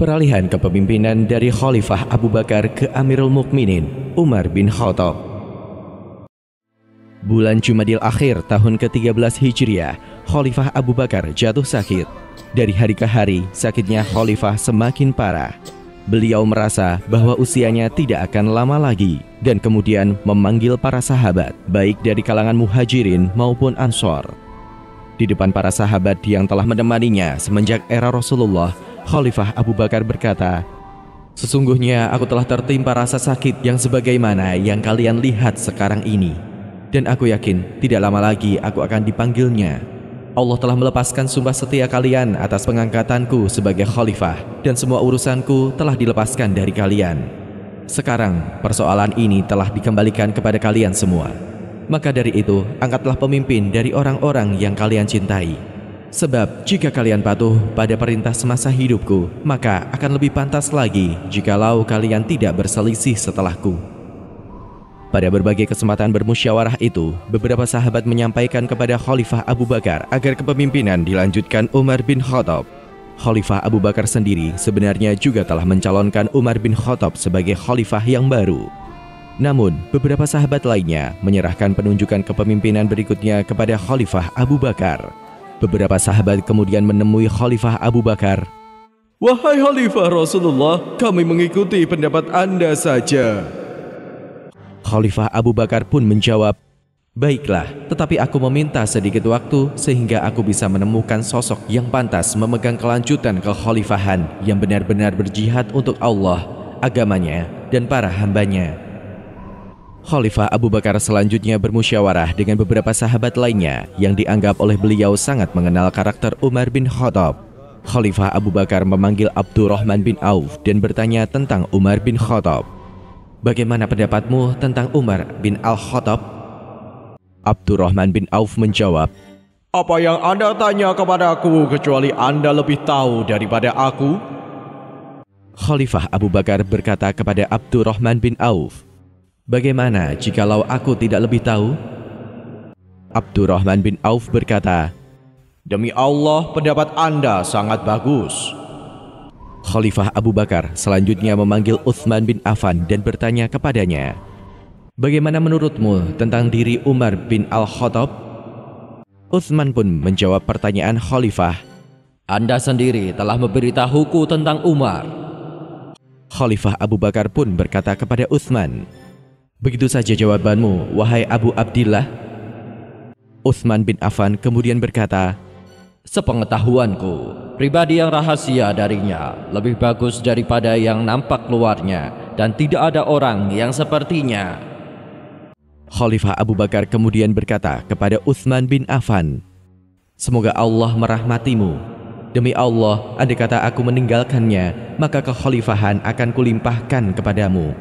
Peralihan kepemimpinan dari Khalifah Abu Bakar ke Amirul Mukminin Umar bin Khattab. Bulan Jumadil Akhir tahun ke-13 Hijriah, Khalifah Abu Bakar jatuh sakit. Dari hari ke hari, sakitnya Khalifah semakin parah. Beliau merasa bahwa usianya tidak akan lama lagi dan kemudian memanggil para sahabat, baik dari kalangan Muhajirin maupun Ansor. Di depan para sahabat yang telah menemaninya semenjak era Rasulullah, Khalifah Abu Bakar berkata, "Sesungguhnya aku telah tertimpa rasa sakit yang sebagaimana yang kalian lihat sekarang ini. Dan aku yakin tidak lama lagi aku akan dipanggilnya. Allah telah melepaskan sumpah setia kalian atas pengangkatanku sebagai khalifah dan semua urusanku telah dilepaskan dari kalian. Sekarang persoalan ini telah dikembalikan kepada kalian semua. Maka dari itu, angkatlah pemimpin dari orang-orang yang kalian cintai. Sebab jika kalian patuh pada perintah semasa hidupku, maka akan lebih pantas lagi jikalau kalian tidak berselisih setelahku." Pada berbagai kesempatan bermusyawarah itu, beberapa sahabat menyampaikan kepada Khalifah Abu Bakar agar kepemimpinan dilanjutkan Umar bin Khattab. Khalifah Abu Bakar sendiri sebenarnya juga telah mencalonkan Umar bin Khattab sebagai khalifah yang baru. Namun, beberapa sahabat lainnya menyerahkan penunjukan kepemimpinan berikutnya kepada Khalifah Abu Bakar. Beberapa sahabat kemudian menemui Khalifah Abu Bakar. "Wahai Khalifah Rasulullah, kami mengikuti pendapat Anda saja." Khalifah Abu Bakar pun menjawab, "Baiklah, tetapi aku meminta sedikit waktu sehingga aku bisa menemukan sosok yang pantas memegang kelanjutan kekhalifahan yang benar-benar berjihad untuk Allah, agamanya, dan para hambanya." Khalifah Abu Bakar selanjutnya bermusyawarah dengan beberapa sahabat lainnya yang dianggap oleh beliau sangat mengenal karakter Umar bin Khattab. Khalifah Abu Bakar memanggil Abdurrahman bin Auf dan bertanya tentang Umar bin Khattab. "Bagaimana pendapatmu tentang Umar bin Al-Khattab?" Abdurrahman bin Auf menjawab, "Apa yang Anda tanya kepadaku kecuali Anda lebih tahu daripada aku?" Khalifah Abu Bakar berkata kepada Abdurrahman bin Auf, "Bagaimana jikalau aku tidak lebih tahu?" Abdurrahman bin Auf berkata, "Demi Allah, pendapat Anda sangat bagus." Khalifah Abu Bakar selanjutnya memanggil Utsman bin Affan dan bertanya kepadanya, "Bagaimana menurutmu tentang diri Umar bin Al-Khattab?" Utsman pun menjawab pertanyaan Khalifah, "Anda sendiri telah memberitahuku tentang Umar." Khalifah Abu Bakar pun berkata kepada Utsman, "Begitu saja jawabanmu, wahai Abu Abdillah?" Utsman bin Affan kemudian berkata, "Sepengetahuanku, pribadi yang rahasia darinya lebih bagus daripada yang nampak luarnya, dan tidak ada orang yang sepertinya." Khalifah Abu Bakar kemudian berkata kepada Utsman bin Affan, "Semoga Allah merahmatimu. Demi Allah, andai kata aku meninggalkannya, maka kekhalifahan akan kulimpahkan kepadamu."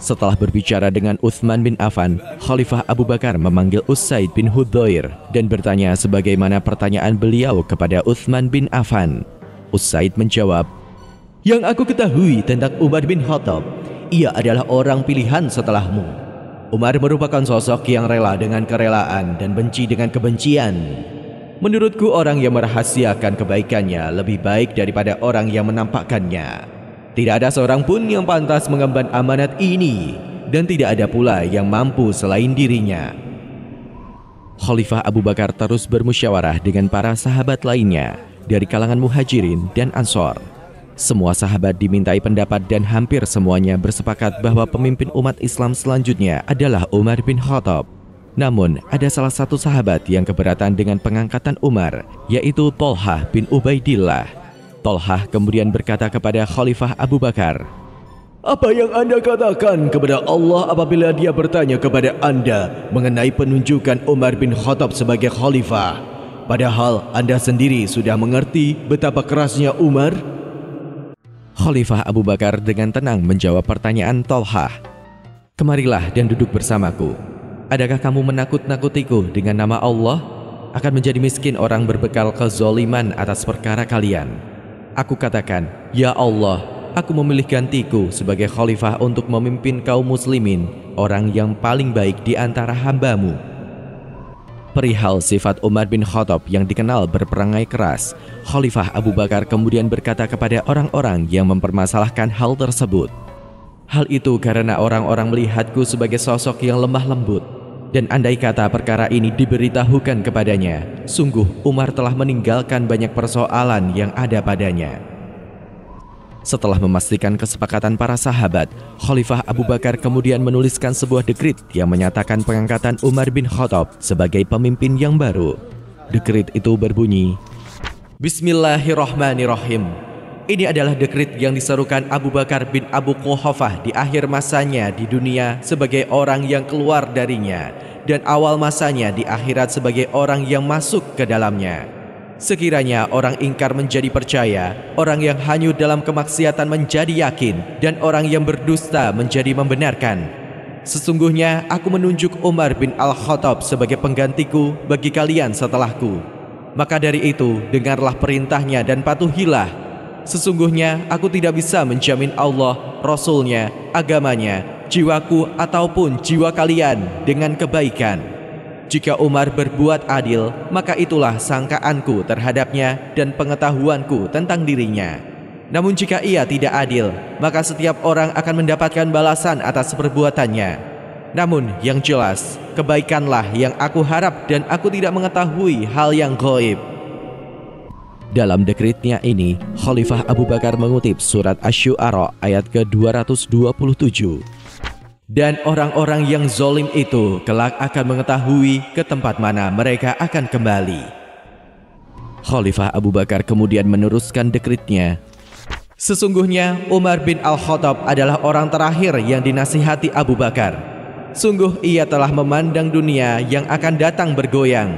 Setelah berbicara dengan Utsman bin Affan, Khalifah Abu Bakar memanggil Usaid bin Hudzair dan bertanya sebagaimana pertanyaan beliau kepada Utsman bin Affan. Usaid menjawab, "Yang aku ketahui tentang Umar bin Khattab, ia adalah orang pilihan setelahmu. Umar merupakan sosok yang rela dengan kerelaan dan benci dengan kebencian. Menurutku orang yang merahasiakan kebaikannya lebih baik daripada orang yang menampakkannya. Tidak ada seorang pun yang pantas mengemban amanat ini, dan tidak ada pula yang mampu selain dirinya." Khalifah Abu Bakar terus bermusyawarah dengan para sahabat lainnya dari kalangan Muhajirin dan Ansor. Semua sahabat dimintai pendapat dan hampir semuanya bersepakat bahwa pemimpin umat Islam selanjutnya adalah Umar bin Khattab. Namun, ada salah satu sahabat yang keberatan dengan pengangkatan Umar, yaitu Thalhah bin Ubaidillah. Thalhah kemudian berkata kepada Khalifah Abu Bakar, "Apa yang Anda katakan kepada Allah apabila Dia bertanya kepada Anda mengenai penunjukan Umar bin Khattab sebagai khalifah? Padahal Anda sendiri sudah mengerti betapa kerasnya Umar?" Khalifah Abu Bakar dengan tenang menjawab pertanyaan Thalhah. "Kemarilah dan duduk bersamaku. Adakah kamu menakut-nakutiku dengan nama Allah? Akan menjadi miskin orang berbekal kezoliman atas perkara kalian. Aku katakan, ya Allah, aku memilih gantiku sebagai khalifah untuk memimpin kaum muslimin, orang yang paling baik di antara hambamu." Perihal sifat Umar bin Khattab yang dikenal berperangai keras, Khalifah Abu Bakar kemudian berkata kepada orang-orang yang mempermasalahkan hal tersebut, "Hal itu karena orang-orang melihatku sebagai sosok yang lemah lembut, dan andai kata perkara ini diberitahukan kepadanya, sungguh Umar telah meninggalkan banyak persoalan yang ada padanya." Setelah memastikan kesepakatan para sahabat, Khalifah Abu Bakar kemudian menuliskan sebuah dekrit yang menyatakan pengangkatan Umar bin Khattab sebagai pemimpin yang baru. Dekrit itu berbunyi, "Bismillahirrahmanirrahim. Ini adalah dekrit yang diserukan Abu Bakar bin Abu Quhafah di akhir masanya di dunia sebagai orang yang keluar darinya, dan awal masanya di akhirat sebagai orang yang masuk ke dalamnya. Sekiranya orang ingkar menjadi percaya, orang yang hanyut dalam kemaksiatan menjadi yakin, dan orang yang berdusta menjadi membenarkan. Sesungguhnya aku menunjuk Umar bin Al-Khattab sebagai penggantiku bagi kalian setelahku. Maka dari itu, dengarlah perintahnya dan patuhilah. Sesungguhnya aku tidak bisa menjamin Allah, Rasul-Nya, agamanya, jiwaku ataupun jiwa kalian dengan kebaikan. Jika Umar berbuat adil, maka itulah sangkaanku terhadapnya dan pengetahuanku tentang dirinya. Namun jika ia tidak adil, maka setiap orang akan mendapatkan balasan atas perbuatannya. Namun yang jelas, kebaikanlah yang aku harap dan aku tidak mengetahui hal yang gaib." Dalam dekritnya ini, Khalifah Abu Bakar mengutip surat Asy-Syu'ara ayat ke-227. "Dan orang-orang yang zalim itu kelak akan mengetahui ke tempat mana mereka akan kembali." Khalifah Abu Bakar kemudian meneruskan dekritnya, "Sesungguhnya Umar bin Al-Khattab adalah orang terakhir yang dinasihati Abu Bakar. Sungguh ia telah memandang dunia yang akan datang bergoyang,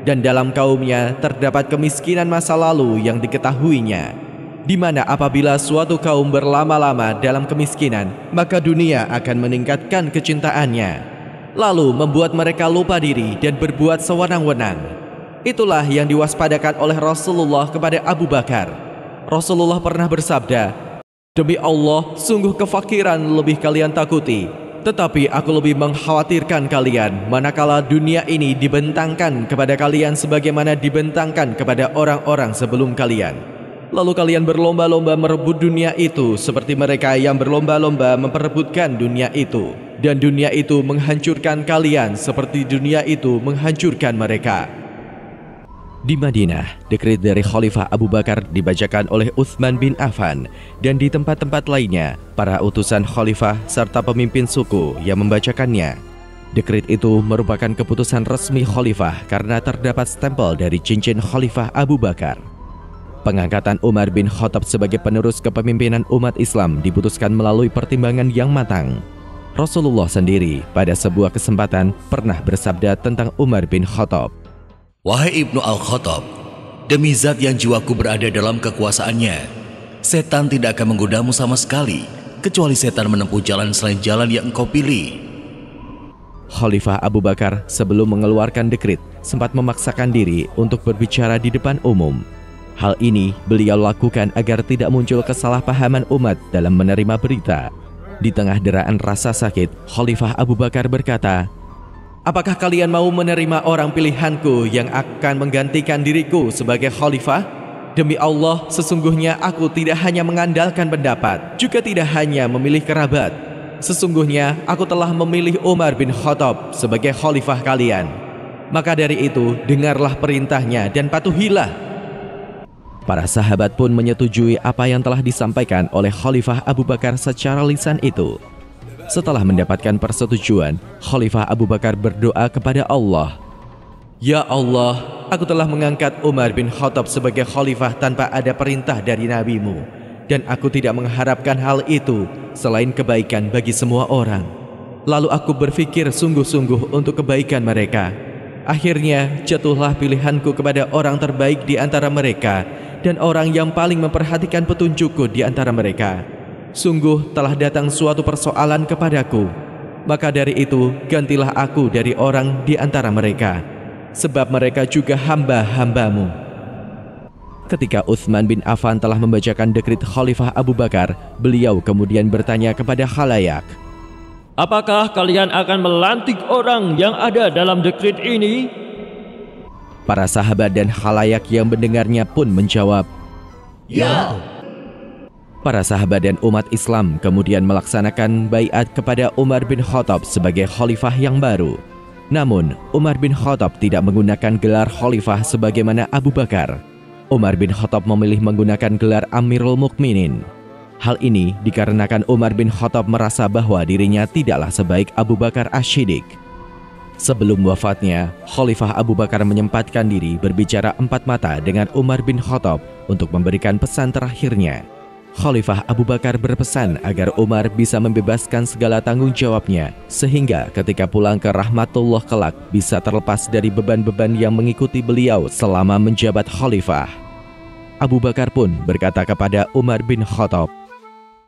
dan dalam kaumnya terdapat kemiskinan masa lalu yang diketahuinya, di mana apabila suatu kaum berlama-lama dalam kemiskinan, maka dunia akan meningkatkan kecintaannya, lalu membuat mereka lupa diri dan berbuat sewenang-wenang. Itulah yang diwaspadakan oleh Rasulullah kepada Abu Bakar. Rasulullah pernah bersabda, 'Demi Allah, sungguh kefakiran lebih kalian takuti, tetapi aku lebih mengkhawatirkan kalian manakala dunia ini dibentangkan kepada kalian sebagaimana dibentangkan kepada orang-orang sebelum kalian. Lalu kalian berlomba-lomba merebut dunia itu seperti mereka yang berlomba-lomba memperebutkan dunia itu, dan dunia itu menghancurkan kalian seperti dunia itu menghancurkan mereka." Di Madinah, dekrit dari Khalifah Abu Bakar dibacakan oleh Utsman bin Affan, dan di tempat-tempat lainnya para utusan khalifah serta pemimpin suku yang membacakannya. Dekrit itu merupakan keputusan resmi khalifah karena terdapat stempel dari cincin Khalifah Abu Bakar. Pengangkatan Umar bin Khattab sebagai penerus kepemimpinan umat Islam diputuskan melalui pertimbangan yang matang. Rasulullah sendiri pada sebuah kesempatan pernah bersabda tentang Umar bin Khattab, "Wahai Ibnu Al-Khattab, demi zat yang jiwaku berada dalam kekuasaannya, setan tidak akan menggodamu sama sekali, kecuali setan menempuh jalan selain jalan yang engkau pilih." Khalifah Abu Bakar sebelum mengeluarkan dekrit sempat memaksakan diri untuk berbicara di depan umum. Hal ini beliau lakukan agar tidak muncul kesalahpahaman umat dalam menerima berita. Di tengah deraan rasa sakit, Khalifah Abu Bakar berkata, "Apakah kalian mau menerima orang pilihanku yang akan menggantikan diriku sebagai khalifah? Demi Allah, sesungguhnya aku tidak hanya mengandalkan pendapat, juga tidak hanya memilih kerabat. Sesungguhnya aku telah memilih Umar bin Khattab sebagai khalifah kalian. Maka dari itu, dengarlah perintahnya dan patuhilah." Para sahabat pun menyetujui apa yang telah disampaikan oleh Khalifah Abu Bakar secara lisan itu. Setelah mendapatkan persetujuan, Khalifah Abu Bakar berdoa kepada Allah, "Ya Allah, aku telah mengangkat Umar bin Khattab sebagai khalifah tanpa ada perintah dari Nabi-Mu, dan aku tidak mengharapkan hal itu selain kebaikan bagi semua orang. Lalu aku berpikir sungguh-sungguh untuk kebaikan mereka. Akhirnya jatuhlah pilihanku kepada orang terbaik di antara mereka, dan orang yang paling memperhatikan petunjukku di antara mereka. Sungguh telah datang suatu persoalan kepadaku. Maka dari itu gantilah aku dari orang di antara mereka, sebab mereka juga hamba-hambamu." Ketika Utsman bin Affan telah membacakan dekrit Khalifah Abu Bakar, beliau kemudian bertanya kepada khalayak, "Apakah kalian akan melantik orang yang ada dalam dekrit ini?" Para sahabat dan khalayak yang mendengarnya pun menjawab, Ya. Para sahabat dan umat Islam kemudian melaksanakan baiat kepada Umar bin Khattab sebagai khalifah yang baru. Namun, Umar bin Khattab tidak menggunakan gelar khalifah sebagaimana Abu Bakar. Umar bin Khattab memilih menggunakan gelar Amirul Mukminin. Hal ini dikarenakan Umar bin Khattab merasa bahwa dirinya tidaklah sebaik Abu Bakar Asy-Syiddiq. Sebelum wafatnya, Khalifah Abu Bakar menyempatkan diri berbicara empat mata dengan Umar bin Khattab untuk memberikan pesan terakhirnya. Khalifah Abu Bakar berpesan agar Umar bisa membebaskan segala tanggung jawabnya, sehingga ketika pulang ke rahmatullah kelak bisa terlepas dari beban-beban yang mengikuti beliau selama menjabat khalifah. Abu Bakar pun berkata kepada Umar bin Khattab,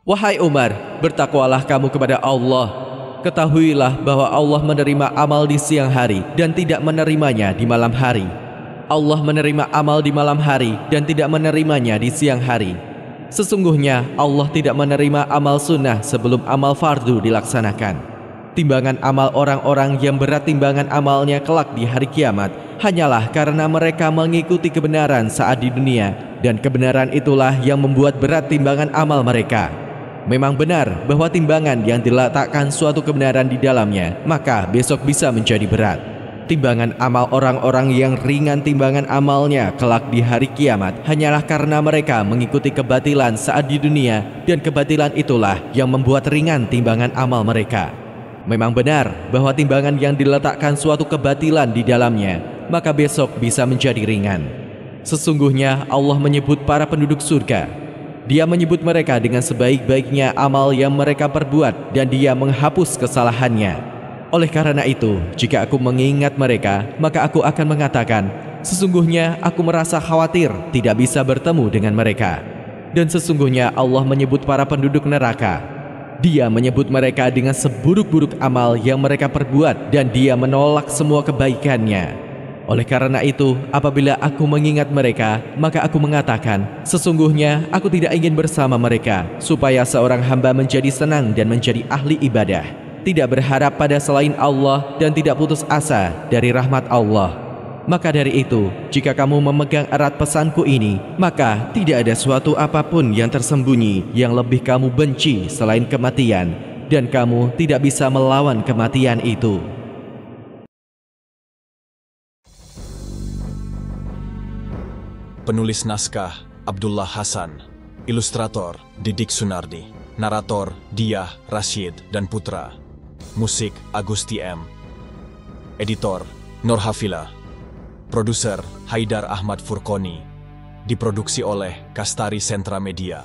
"Wahai Umar, bertakwalah kamu kepada Allah. Ketahuilah bahwa Allah menerima amal di siang hari dan tidak menerimanya di malam hari. Allah menerima amal di malam hari dan tidak menerimanya di siang hari. Sesungguhnya Allah tidak menerima amal sunnah sebelum amal fardu dilaksanakan. Timbangan amal orang-orang yang berat timbangan amalnya kelak di hari kiamat hanyalah karena mereka mengikuti kebenaran saat di dunia, dan kebenaran itulah yang membuat berat timbangan amal mereka. Memang benar bahwa timbangan yang diletakkan suatu kebenaran di dalamnya, maka besok bisa menjadi berat. Timbangan amal orang-orang yang ringan timbangan amalnya kelak di hari kiamat hanyalah karena mereka mengikuti kebatilan saat di dunia, dan kebatilan itulah yang membuat ringan timbangan amal mereka. Memang benar bahwa timbangan yang diletakkan suatu kebatilan di dalamnya, maka besok bisa menjadi ringan. Sesungguhnya Allah menyebut para penduduk surga. Dia menyebut mereka dengan sebaik-baiknya amal yang mereka perbuat, dan Dia menghapus kesalahannya. Oleh karena itu, jika aku mengingat mereka, maka aku akan mengatakan, sesungguhnya aku merasa khawatir tidak bisa bertemu dengan mereka. Dan sesungguhnya Allah menyebut para penduduk neraka. Dia menyebut mereka dengan seburuk-buruk amal yang mereka perbuat, dan Dia menolak semua kebaikannya. Oleh karena itu, apabila aku mengingat mereka, maka aku mengatakan, sesungguhnya aku tidak ingin bersama mereka, supaya seorang hamba menjadi senang dan menjadi ahli ibadah, tidak berharap pada selain Allah, dan tidak putus asa dari rahmat Allah. Maka dari itu, jika kamu memegang erat pesanku ini, maka tidak ada suatu apapun yang tersembunyi yang lebih kamu benci selain kematian, dan kamu tidak bisa melawan kematian itu. Penulis naskah Abdullah Hasan, ilustrator Didik Sunardi, narator Diah, Rashid, dan Putra, musik Agusti M, editor Nur Hafila, produser Haidar Ahmad Furqoni, diproduksi oleh Kastari Sentra Media.